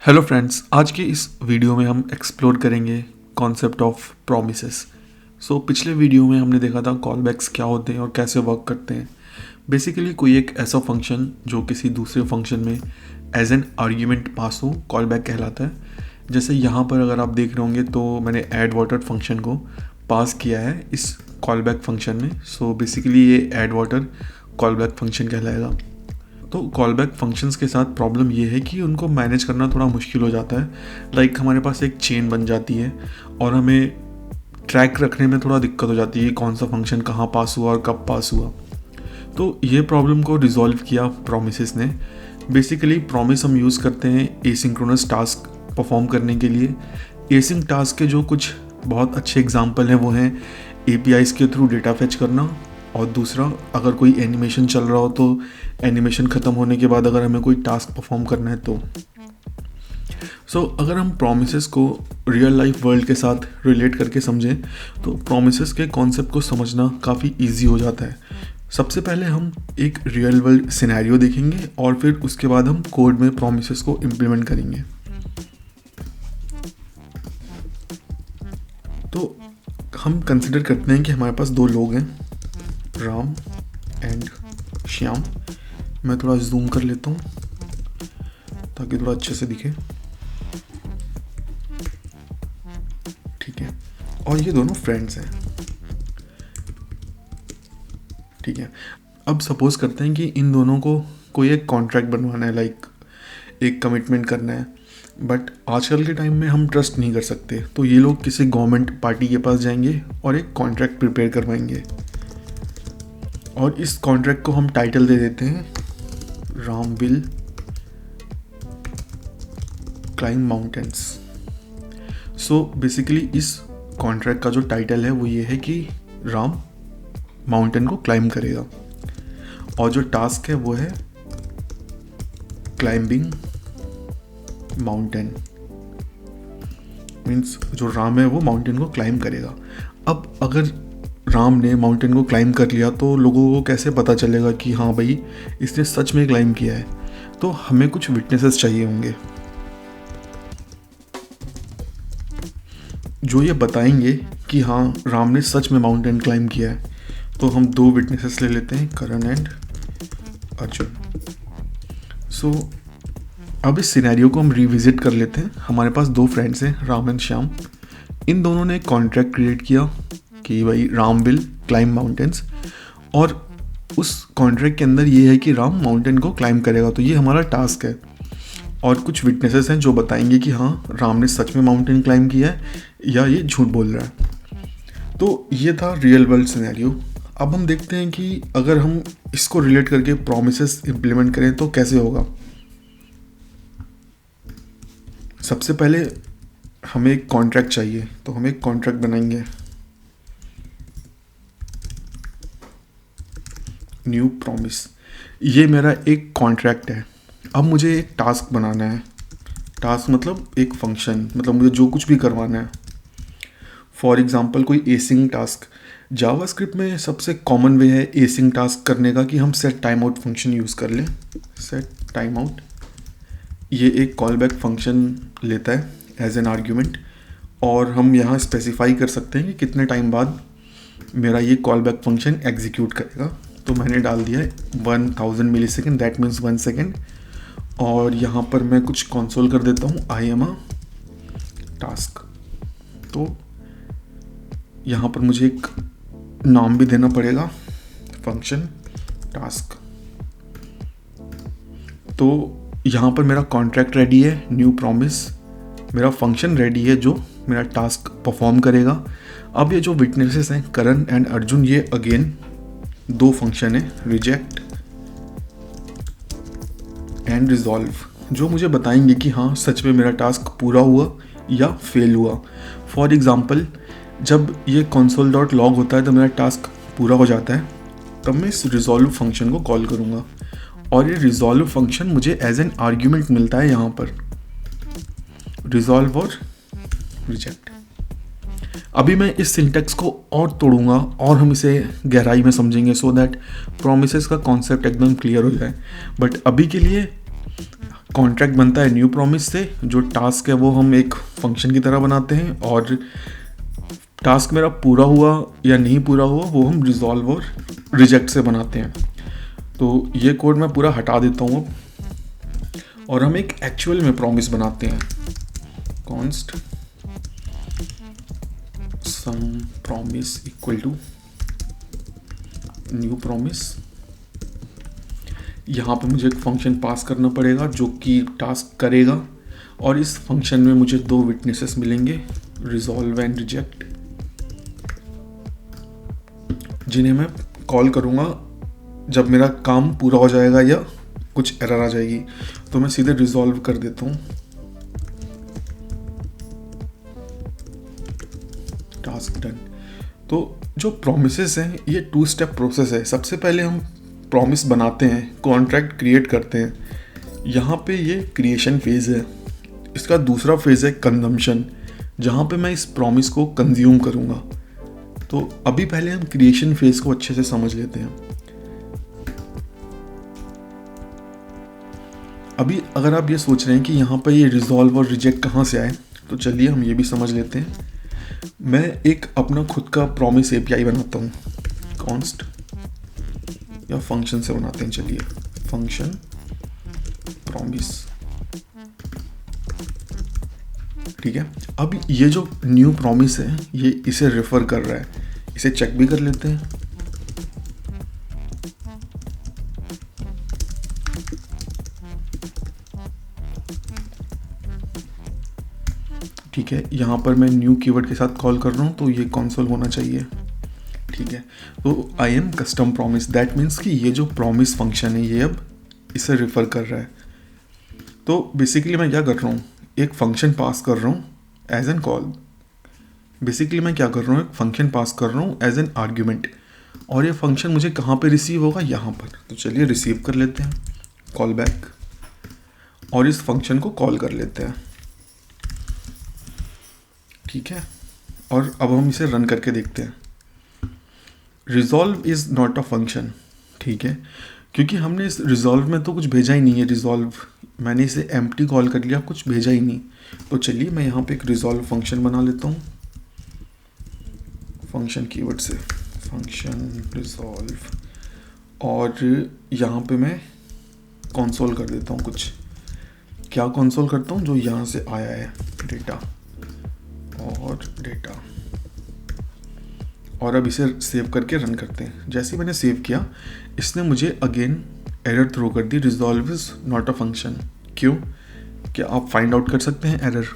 Hello friends, आज की इस वीडियो में हम एक्सप्लोर करेंगे कॉन्सेप्ट ऑफ प्रोमिसेस। पिछले वीडियो में हमने देखा था कॉल बैक्स क्या होते हैं और कैसे वर्क करते हैं। बेसिकली कोई एक ऐसा फंक्शन जो किसी दूसरे फंक्शन में एज एन आर्ग्यूमेंट पास हो, कॉल बैक कहलाता है। जैसे यहाँ पर अगर आप देख रहे होंगे तो मैंने ऐड वाटर फंक्शन को पास किया है इस कॉल बैक फंक्शन में। बेसिकली ये add water call back function कहलाएगा। तो कॉल बैक फंक्शंस के साथ प्रॉब्लम ये है कि उनको मैनेज करना थोड़ा मुश्किल हो जाता है। लाइक हमारे पास एक चेन बन जाती है और हमें ट्रैक रखने में थोड़ा दिक्कत हो जाती है कौन सा फंक्शन कहाँ पास हुआ और कब पास हुआ। तो ये प्रॉब्लम को रिजॉल्व किया प्रोमिसेस ने। बेसिकली प्रोमिस हम यूज़ करते हैं एसिंक्रोनस टास्क परफॉर्म करने के लिए। एसिंक टास्क के जो कुछ बहुत अच्छे एग्जांपल हैं वो हैं एपीआईज़ के थ्रू डेटा फेच करना, और दूसरा अगर कोई एनिमेशन चल रहा हो तो एनिमेशन ख़त्म होने के बाद अगर हमें कोई टास्क परफॉर्म करना है तो अगर हम प्रोमिसेस को रियल लाइफ वर्ल्ड के साथ रिलेट करके समझें तो प्रोमिसेस के कॉन्सेप्ट को समझना काफ़ी इजी हो जाता है। सबसे पहले हम एक रियल वर्ल्ड सिनेरियो देखेंगे और फिर उसके बाद हम कोड में प्रोमिसेस को इम्प्लीमेंट करेंगे। तो हम कंसिडर करते हैं कि हमारे पास दो लोग हैं, राम एंड श्याम। मैं थोड़ा जूम कर लेता हूँ ताकि थोड़ा अच्छे से दिखे। ठीक है, और ये दोनों फ्रेंड्स हैं। ठीक है, अब सपोज करते हैं कि इन दोनों को कोई एक कॉन्ट्रैक्ट बनवाना है, लाइक एक कमिटमेंट करना है। बट आजकल के टाइम में हम ट्रस्ट नहीं कर सकते, तो ये लोग किसी गवर्नमेंट पार्टी के पास जाएंगे और एक कॉन्ट्रैक्ट प्रिपेयर करवाएंगे। और इस कॉन्ट्रैक्ट को हम टाइटल दे देते हैं Ram will climb mountains. Basically इस कॉन्ट्रैक्ट का जो टाइटल है वो ये है कि राम माउंटेन को क्लाइंब करेगा, और जो टास्क है वो है क्लाइंबिंग माउंटेन। मीन्स जो राम है वो माउंटेन को क्लाइंब करेगा। अब अगर राम ने माउंटेन को क्लाइंब कर लिया तो लोगों को कैसे पता चलेगा कि हाँ भाई इसने सच में क्लाइंब किया है? तो हमें कुछ विटनेसेस चाहिए होंगे जो ये बताएंगे कि हाँ राम ने सच में माउंटेन क्लाइंब किया है। तो हम दो विटनेसेस ले लेते हैं, करण एंड अर्जुन। अब इस सिनेरियो को हम रिविजिट कर लेते हैं। हमारे पास दो फ्रेंड्स हैं, राम एंड श्याम। इन दोनों ने एक कॉन्ट्रैक्ट क्रिएट किया कि भाई राम विल क्लाइंब माउंटेन्स, और उस कॉन्ट्रैक्ट के अंदर ये है कि राम माउंटेन को क्लाइंब करेगा। तो ये हमारा टास्क है, और कुछ विटनेसेस हैं जो बताएंगे कि हाँ राम ने सच में माउंटेन क्लाइंब किया है या ये झूठ बोल रहा है। तो ये था रियल वर्ल्ड सिनेरियो। अब हम देखते हैं कि अगर हम इसको रिलेट करके प्रोमिसेस इम्प्लीमेंट करें तो कैसे होगा। सबसे पहले हमें एक कॉन्ट्रैक्ट चाहिए, तो हम एक कॉन्ट्रैक्ट बनाएंगे, न्यू प्रॉमिस। ये मेरा एक कॉन्ट्रैक्ट है। अब मुझे एक टास्क बनाना है। टास्क मतलब एक फंक्शन, मतलब मुझे जो कुछ भी करवाना है। फॉर एग्जांपल कोई एसिंग टास्क। जावास्क्रिप्ट में सबसे कॉमन वे है एसिंग टास्क करने का कि हम set time out function use कर लें। सेट टाइम आउट ये एक कॉल बैक फंक्शन लेता है एज एन आर्ग्यूमेंट, और हम यहाँ स्पेसिफाई कर सकते हैं कि कितने टाइम बाद मेरा ये कॉल बैक फंक्शन एग्जीक्यूट करेगा। तो मैंने डाल दिया है 1000 मिली सेकेंड, दैट मीन्स 1 सेकेंड। और यहाँ पर मैं कुछ कंसोल कर देता हूँ, आई एम अ टास्क। तो यहाँ पर मुझे एक नाम भी देना पड़ेगा, फंक्शन टास्क। तो यहाँ पर मेरा कॉन्ट्रैक्ट रेडी है, न्यू प्रॉमिस। मेरा फंक्शन रेडी है जो मेरा टास्क परफॉर्म करेगा। अब ये जो विटनेसेस हैं करण एंड अर्जुन, ये अगेन दो फंक्शन है, रिजेक्ट एंड रिजॉल्व, जो मुझे बताएंगे कि हाँ सच में मेरा टास्क पूरा हुआ या फेल हुआ। फॉर एग्जांपल जब ये console.log होता है तो मेरा टास्क पूरा हो जाता है, तब मैं इस रिजॉल्व फंक्शन को कॉल करूँगा, और ये रिजॉल्व फंक्शन मुझे एज एन आर्ग्यूमेंट मिलता है यहाँ पर, रिजॉल्व और रिजेक्ट। अभी मैं इस सिंटेक्स को और तोड़ूंगा और हम इसे गहराई में समझेंगे सो दैट प्रोमिसेस का कॉन्सेप्ट एकदम क्लियर हो जाए। बट अभी के लिए कॉन्ट्रैक्ट बनता है न्यू प्रॉमिस से, जो टास्क है वो हम एक फंक्शन की तरह बनाते हैं, और टास्क मेरा पूरा हुआ या नहीं पूरा हुआ वो हम रिजॉल्व और रिजेक्ट से बनाते हैं। तो ये कोड मैं पूरा हटा देता हूँ अब, और हम एक एक्चुअल में प्रॉमिस बनाते हैं। Const some promise equal to new promise. यहाँ पे मुझे एक फंक्शन पास करना पड़ेगा जो कि टास्क करेगा, और इस फंक्शन में मुझे 2 विटनेसेस मिलेंगे, रिजॉल्व एंड रिजेक्ट, जिन्हें मैं कॉल करूँगा जब मेरा काम पूरा हो जाएगा या कुछ एरर आ जाएगी। तो मैं सीधे रिजॉल्व कर देता हूँ, टास्क डन। तो जो प्रोमिसेस हैं ये 2 स्टेप प्रोसेस है। सबसे पहले हम प्रॉमिस बनाते हैं, कॉन्ट्रैक्ट क्रिएट करते हैं, यहाँ पे ये क्रिएशन फेज़ है। इसका दूसरा फेज़ है कंजम्पशन, जहाँ पे मैं इस प्रॉमिस को कंज्यूम करूँगा। तो अभी पहले हम क्रिएशन फेज़ को अच्छे से समझ लेते हैं। अभी अगर आप ये सोच रहे हैं कि यहाँ पर ये रिजॉल्व और रिजेक्ट कहाँ से आए, तो चलिए हम ये भी समझ लेते हैं। मैं एक अपना खुद का प्रॉमिस एपीआई बनाता हूँ, कॉन्स्ट या फंक्शन से बनाते हैं। चलिए फंक्शन प्रॉमिस, ठीक है। अब ये जो न्यू प्रॉमिस है ये इसे रेफर कर रहा है, इसे चेक भी कर लेते हैं। ठीक है, यहाँ पर मैं न्यू कीवर्ड के साथ कॉल कर रहा हूँ, तो ये कंसोल होना चाहिए। ठीक है, तो I am custom promise, that means कि ये जो प्रॉमिस फंक्शन है ये अब इसे रेफर कर रहा है। तो बेसिकली मैं क्या कर रहा हूँ, एक फंक्शन पास कर रहा हूँ एज एन कॉल। बेसिकली मैं क्या कर रहा हूँ, एक फंक्शन पास कर रहा हूँ एज एन आर्ग्यूमेंट, और ये फंक्शन मुझे कहाँ पे रिसीव होगा, यहाँ पर। तो चलिए रिसीव कर लेते हैं, कॉल बैक, और इस फंक्शन को कॉल कर लेते हैं। ठीक है, और अब हम इसे रन करके देखते हैं। Resolve is not a function, ठीक है, क्योंकि हमने इस रिजॉल्व में तो कुछ भेजा ही नहीं है। रिजॉल्व मैंने इसे एम्प्टी कॉल कर लिया, कुछ भेजा ही नहीं। तो चलिए मैं यहाँ पे एक रिजॉल्व फंक्शन बना लेता हूँ, फंक्शन कीवर्ड से फंक्शन रिजॉल्व, और यहाँ पे मैं कंसोल कर देता हूँ कुछ। क्या कंसोल करता हूँ, जो यहाँ से आया है डेटा और डेटा, और अब इसे सेव करके रन करते हैं। जैसे ही मैंने सेव किया, इसने मुझे अगेन एरर थ्रो कर दी, resolve is not a function. क्यों, क्या आप फाइंड आउट कर सकते हैं एरर?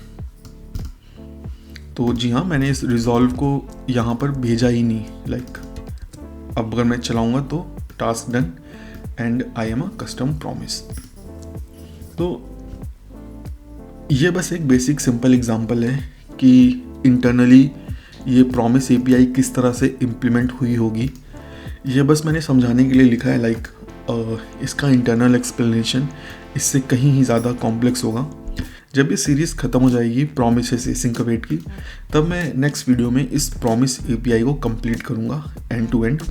तो जी हाँ, मैंने इस रिजॉल्व को यहाँ पर भेजा ही नहीं। लाइक अब अगर मैं चलाऊँगा तो task done and I am a custom promise. तो ये बस एक बेसिक सिंपल एग्जांपल है कि इंटरनली ये प्रॉमिस एपीआई किस तरह से इम्प्लीमेंट हुई होगी। ये बस मैंने समझाने के लिए लिखा है। लाइक इसका इंटरनल एक्सप्लेनेशन इससे कहीं ही ज़्यादा कॉम्प्लेक्स होगा। जब ये सीरीज़ ख़त्म हो जाएगी प्रॉमिसेस सिंकवेट की, तब मैं नेक्स्ट वीडियो में इस प्रॉमिस एपीआई को कंप्लीट करूँगा एंड टू एंड,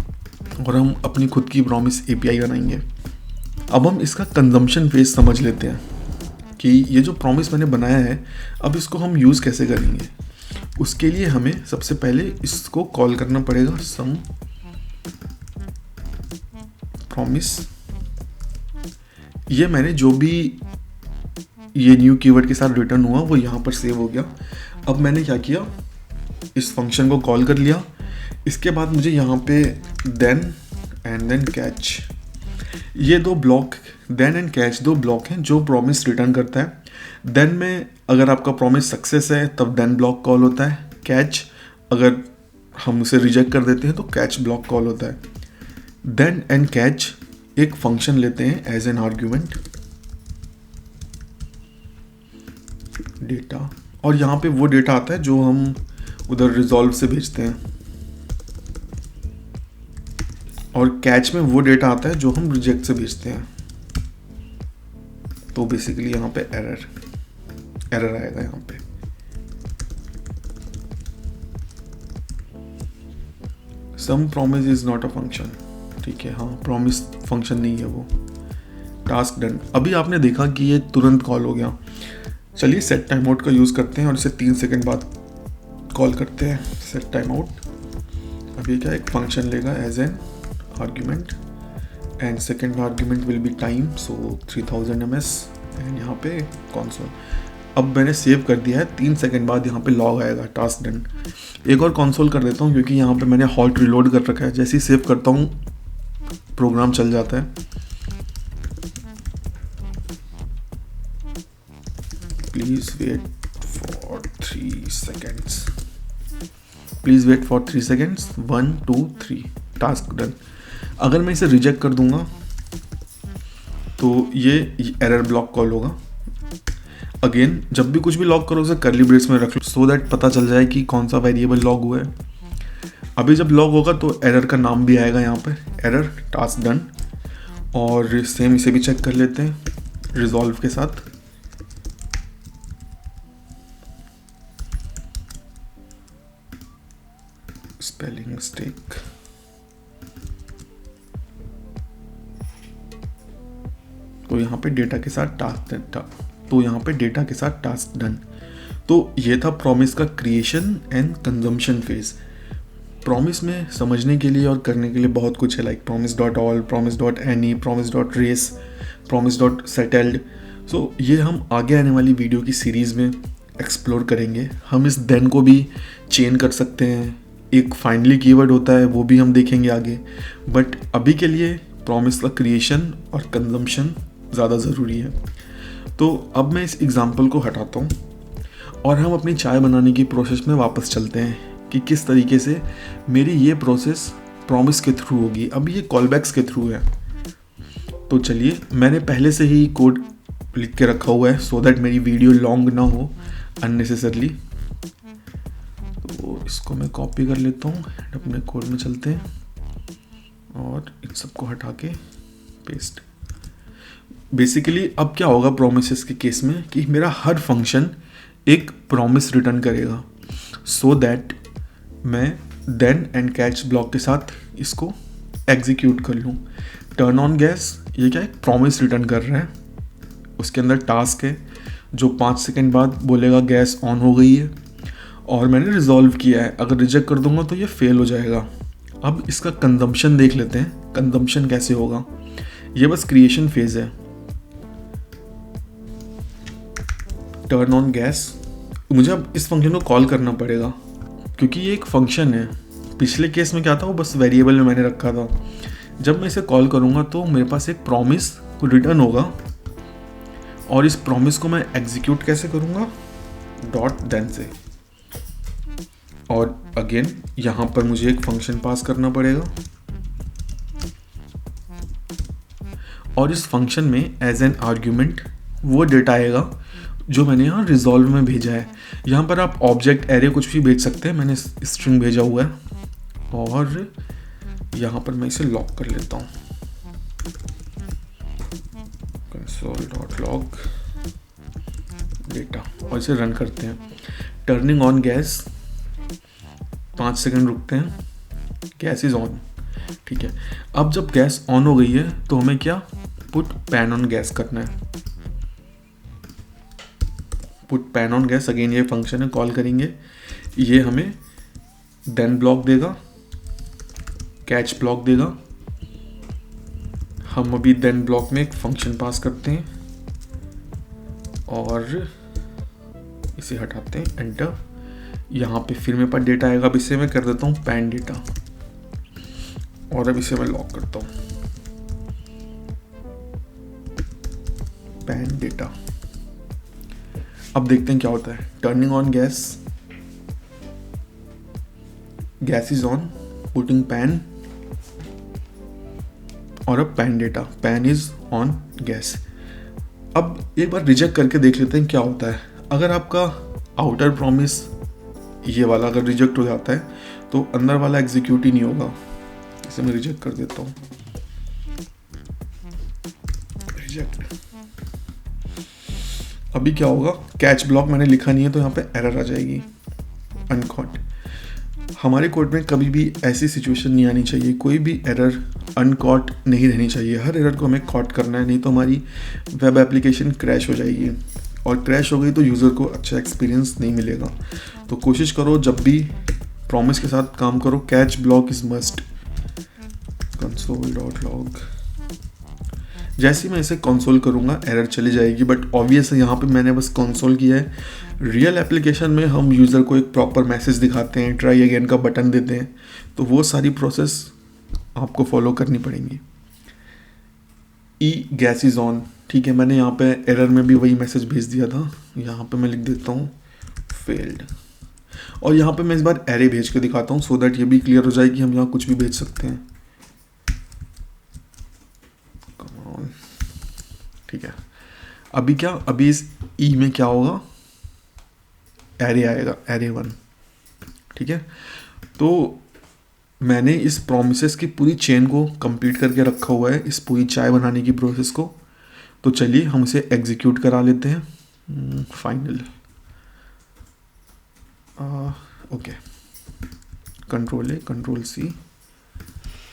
और हम अपनी खुद की प्रॉमिस एपीआई बनाएंगे। अब हम इसका कंजम्पशन फेज समझ लेते हैं कि ये जो प्रॉमिस मैंने बनाया है, अब इसको हम यूज़ कैसे करेंगे। उसके लिए हमें सबसे पहले इसको कॉल करना पड़ेगा, सम प्रॉमिस। ये मैंने जो भी ये न्यू कीवर्ड के साथ रिटर्न हुआ वो यहाँ पर सेव हो गया। अब मैंने क्या किया, इस फंक्शन को कॉल कर लिया। इसके बाद मुझे यहाँ पे देन एंड देन कैच, ये 2 block, then and catch 2 block हैं जो प्रॉमिस रिटर्न करता है। देन में अगर आपका प्रॉमिस सक्सेस है तब देन ब्लॉक कॉल होता है। कैच अगर हम उसे रिजेक्ट कर देते हैं तो कैच ब्लॉक कॉल होता है। देन एंड कैच एक फंक्शन लेते हैं एज एन आर्ग्यूमेंट, डेटा, और यहाँ पे वो डेटा आता है जो हम उधर रिजॉल्व से भेजते हैं, और कैच में वो डेटा आता है जो हम रिजेक्ट से भेजते हैं। तो बेसिकली यहाँ पे एरर आएगा यहाँ पे। Some promise is not a function, ठीक है, हाँ प्रॉमिस फंक्शन नहीं है वो। Task done. अभी आपने देखा कि ये तुरंत कॉल हो गया। चलिए सेट टाइम आउट का यूज़ करते हैं और इसे 3 सेकंड बाद कॉल करते हैं। सेट टाइम आउट अभी क्या एक फंक्शन लेगा as an argument and second argument will be time, so 3000 ms and यहाँ पे कॉन्सोल। अब मैंने सेव कर दिया है, 3 सेकंड बाद यहाँ पे लॉग आएगा टास्क डन। एक और कॉन्सोल कर देता हूँ क्योंकि यहाँ पे मैंने हॉट रिलोड कर रखा है, जैसे ही सेव करता हूँ प्रोग्राम चल जाता है। Please wait for 3 seconds, please wait for 3 seconds, 1 2 3 task done. अगर मैं इसे रिजेक्ट कर दूंगा तो ये एरर ब्लॉक कॉल होगा। अगेन जब भी कुछ भी लॉग करो उसे कर्ली ब्रेस में रख लो सो दैट पता चल जाए कि कौन सा वेरिएबल लॉग हुआ है। अभी जब लॉग होगा तो एरर का नाम भी आएगा यहाँ पे, एरर टास्क डन। और सेम इसे भी चेक कर लेते हैं रिजॉल्व के साथ। स्पेलिंग मिस्टेक, तो यहाँ पे डेटा के साथ टास्क डन, तो यहाँ पे डेटा के साथ टास्क डन। तो ये था प्रॉमिस का creation and consumption phase. Promise में समझने के लिए और करने के लिए बहुत कुछ है, like promise dot all, promise dot any, promise dot race, promise dot settled. So ये हम आगे आने वाली वीडियो की सीरीज़ में एक्सप्लोर करेंगे। हम इस देन को भी चेन कर सकते हैं, एक फाइनली कीवर्ड होता है वो भी हम देखेंगे आगे। बट अभी के लिए प्रॉमिस का क्रिएशन और कंजम्पशन ज़्यादा ज़रूरी है। तो अब मैं इस एग्ज़ाम्पल को हटाता हूँ और हम अपनी चाय बनाने की प्रोसेस में वापस चलते हैं कि किस तरीके से मेरी ये प्रोसेस प्रॉमिस के थ्रू होगी। अब ये कॉलबैक्स के थ्रू है। तो चलिए, मैंने पहले से ही कोड लिख के रखा हुआ है सो दैट मेरी वीडियो लॉन्ग ना हो अननेसेसरली। तो इसको मैं कॉपी कर लेता हूँ, अपने कोड में चलते हैं और इन सबको हटा के पेस्ट। बेसिकली अब क्या होगा प्रॉमिसेस के केस में कि मेरा हर फंक्शन एक प्रॉमिस रिटर्न करेगा सो दैट मैं देन एंड कैच ब्लॉक के साथ इसको एग्जीक्यूट कर लूँ। टर्न ऑन गैस ये क्या एक प्रॉमिस रिटर्न कर रहा है, उसके अंदर टास्क है जो 5 सेकंड बाद बोलेगा गैस ऑन हो गई है और मैंने रिजॉल्व किया है। अगर रिजेक्ट कर दूंगा तो ये फेल हो जाएगा। अब इसका कंजम्पशन देख लेते हैं, कंजम्पशन कैसे होगा। ये बस क्रिएशन फेज है। टर्न ऑन गैस, मुझे अब इस फंक्शन को कॉल करना पड़ेगा क्योंकि ये एक फंक्शन है। पिछले केस में क्या था, वो बस वेरिएबल में मैंने रखा था। जब मैं इसे कॉल करूँगा तो मेरे पास एक प्रॉमिस रिटर्न होगा और इस प्रॉमिस को मैं एग्जीक्यूट कैसे करूँगा, डॉट देन से। और अगेन यहाँ पर मुझे एक फंक्शन पास करना पड़ेगा और इस फंक्शन में एज एन आर्ग्यूमेंट वो डेटा आएगा जो मैंने यहाँ रिजॉल्व में भेजा है। यहाँ पर आप ऑब्जेक्ट एरे कुछ भी भेज सकते हैं, मैंने स्ट्रिंग भेजा हुआ है और यहाँ पर मैं इसे लॉक कर लेता हूँ, console.log डेटा, और इसे रन करते हैं। टर्निंग ऑन गैस, 5 सेकंड रुकते हैं, गैस इज ऑन। ठीक है, अब जब गैस ऑन हो गई है तो हमें क्या पुट पैन ऑन गैस करना है। Put pan on gas, again ये फंक्शन है, कॉल करेंगे, ये हमें देन ब्लॉक देगा, कैच ब्लॉक देगा। हम अभी देन ब्लॉक में एक फंक्शन पास करते हैं और इसे हटाते हैं, एंटर। यहाँ पे फिर मेरे पास डेटा आएगा। अब इसे मैं कर देता हूँ पैन डेटा और अब इसे मैं लॉक करता हूँ, पैन डेटा। अब देखते हैं क्या होता है। Turning on gas, gas is on, putting pan, और अब pan data, pan is on gas. अब एक बार रिजेक्ट करके देख लेते हैं क्या होता है। अगर आपका आउटर प्रॉमिस ये वाला अगर रिजेक्ट हो जाता है तो अंदर वाला एग्जीक्यूट ही नहीं होगा। इसे मैं रिजेक्ट कर देता हूँ, रिजेक्ट। अभी क्या होगा, कैच ब्लॉक मैंने लिखा नहीं है तो यहाँ पे एरर आ जाएगी, अनकॉट। हमारे कोड में कभी भी ऐसी सिचुएशन नहीं आनी चाहिए, कोई भी एरर अनकॉट नहीं रहनी चाहिए। हर एरर को हमें कॉट करना है, नहीं तो हमारी वेब एप्लीकेशन क्रैश हो जाएगी, और क्रैश हो गई तो यूज़र को अच्छा एक्सपीरियंस नहीं मिलेगा। तो कोशिश करो जब भी प्रॉमिस के साथ काम करो, catch block is must. console.log, जैसे ही मैं इसे कंसोल करूँगा एरर चली जाएगी, बट ऑब्वियस है यहाँ पे मैंने बस कंसोल किया है। रियल एप्लीकेशन में हम यूज़र को एक प्रॉपर मैसेज दिखाते हैं, ट्राई अगेन का बटन देते हैं, तो वो सारी प्रोसेस आपको फॉलो करनी पड़ेंगी। ई गैस इज़ ऑन, ठीक है, मैंने यहाँ पे एरर में भी वही मैसेज भेज दिया था। यहाँ पे मैं लिख देता हूँ फेल्ड, और यहाँ पे मैं इस बार एरे भेज के दिखाता हूँ सो दैट ये भी क्लियर हो जाए कि हम यहाँ कुछ भी भेज सकते हैं। ठीक है, अभी क्या, अभी इस ई में क्या होगा, एरे आएगा, एरे 1। ठीक है, तो मैंने इस प्रोमिसेस की पूरी चेन को कंप्लीट करके रखा हुआ है, इस पूरी चाय बनाने की प्रोसेस को। तो चलिए हम इसे एग्जीक्यूट करा लेते हैं। Final okay, control A, control C,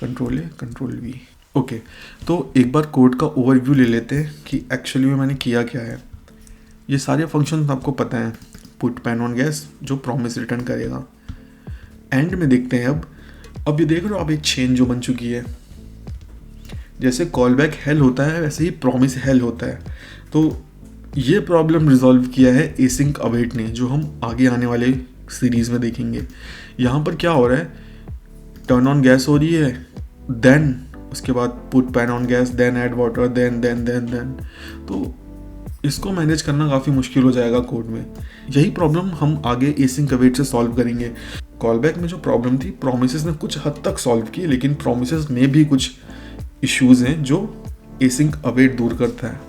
control A, control V. Okay, तो एक बार कोड का ओवरव्यू ले लेते हैं कि एक्चुअली में मैंने किया क्या है। ये सारे फंक्शन आपको पता है, पुट पैन ऑन गैस जो प्रॉमिस रिटर्न करेगा। एंड में देखते हैं अब ये देख रहे हो आप, एक चेन जो बन चुकी है। जैसे कॉल बैक हेल होता है वैसे ही प्रॉमिस हेल होता है। तो ये प्रॉब्लम रिजॉल्व किया है एसिंक अवेट ने, जो हम आगे आने वाले सीरीज़ में देखेंगे। यहाँ पर क्या हो रहा है, टर्न ऑन गैस हो रही है, देन उसके बाद put pan on gas, then add water, then. तो इसको मैनेज करना काफ़ी मुश्किल हो जाएगा कोड में। यही प्रॉब्लम हम आगे एसिंक अवेट से सॉल्व करेंगे। कॉल बैक में जो प्रॉब्लम थी प्रोमिसेस ने कुछ हद तक सॉल्व की, लेकिन प्रोमिसेस में भी कुछ इश्यूज हैं जो एसिंक अवेट दूर करता है।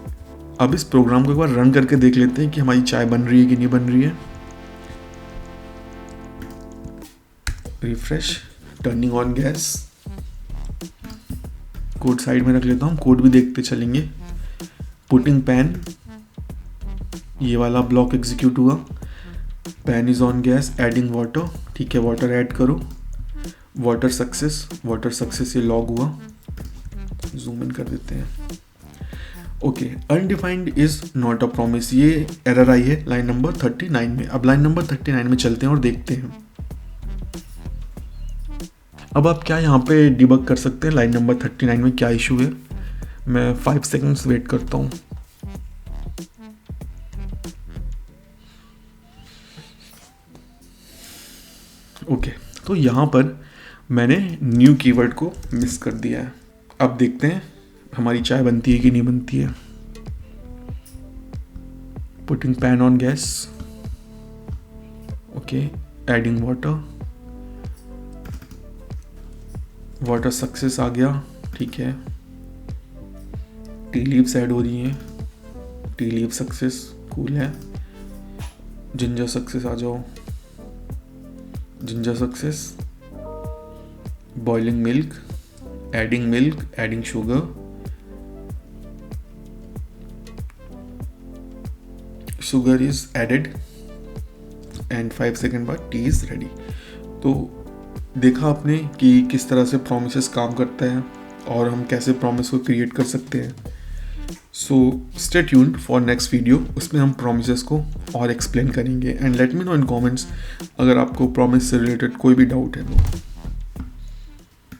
अब इस प्रोग्राम को एक बार रन करके देख लेते हैं कि हमारी चाय बन रही है कि नहीं बन रही है। Refresh, turning on gas, code side में रख लेता हूँ, कोड भी देखते चलेंगे। पुटिंग पैन, ये वाला ब्लॉक एग्जीक्यूट हुआ। Pan is on gas, adding water, ठीक है, वाटर ऐड करो। वाटर सक्सेस ये लॉग हुआ। जूम इन कर देते हैं। Okay, undefined is not a promise, ये एरर आई है लाइन नंबर 39 में। अब लाइन नंबर 39 में चलते हैं और देखते हैं। अब आप क्या यहाँ पे डिबग कर सकते हैं लाइन नंबर 39 में क्या इशू है। मैं 5 सेकंड्स वेट करता हूँ। ओके, तो यहाँ पर मैंने न्यू कीवर्ड को मिस कर दिया है। अब देखते हैं हमारी चाय बनती है कि नहीं बनती है। Putting pan on gas, okay, adding water success आ गया, ठीक है। टी लीव्स ऐड हो रही हैं, टी लीव सक्सेस कूल है। जिंजर सक्सेस आ जाओ, ginger success. Boiling milk, adding sugar. Sugar is added and 5 second बाद टी इज रेडी। तो देखा आपने कि किस तरह से प्रोमिसेस काम करता है और हम कैसे प्रॉमिस को क्रिएट कर सकते हैं। So stay tuned for next video, उसमें हम प्रॉमिसेस को और एक्सप्लेन करेंगे। And let me know in comments अगर आपको प्रॉमिस से रिलेटेड कोई भी डाउट है तो।